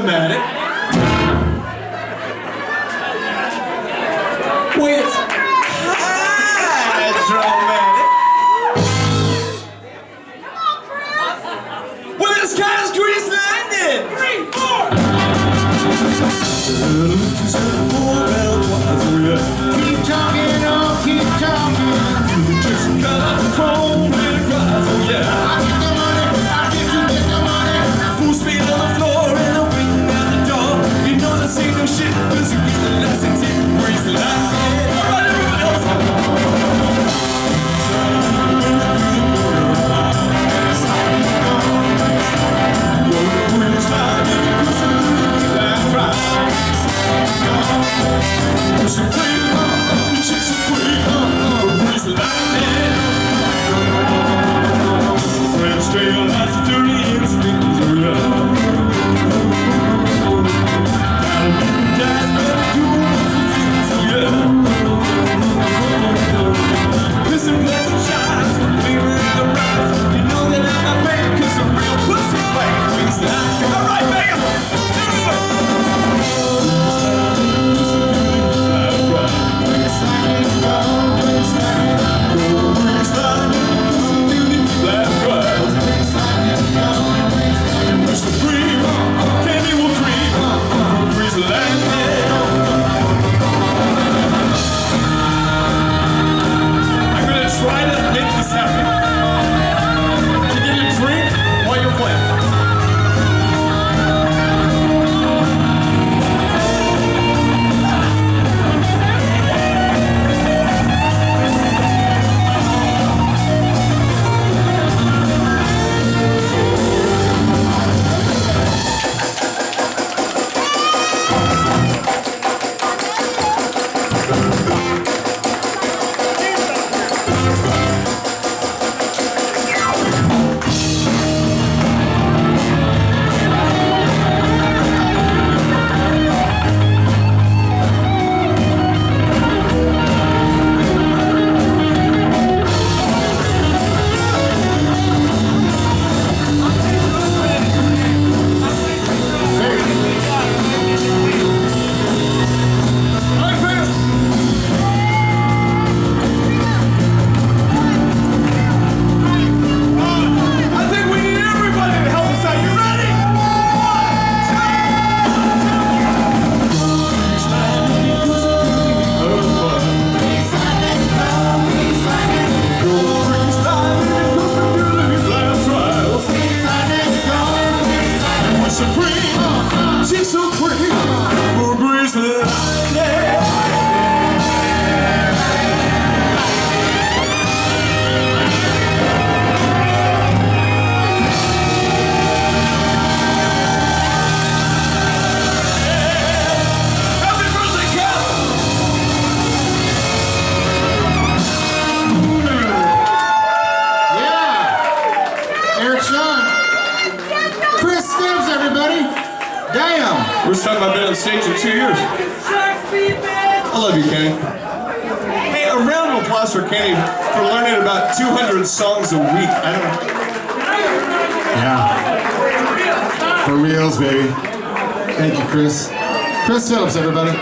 dramatic. Wait, it's dramatic. Well, this guy's Grease Lightning. 3, 4. Keep talking, oh, keep talking. Just cut out the phone with a cries, oh yeah. I get the money, I get the money. Full speed on the floor and I'm waiting at the door. You know this ain't no shit, cause you get the lessons in Grease Lightning. Alright, everybody else. First time I've been on stage in 2 years. I love you, Kenny. Hey, a round of applause for Kenny for learning about 200 songs a week. I don't know. Yeah. For reals, baby. Thank you, Chris. Chris Phillips, everybody.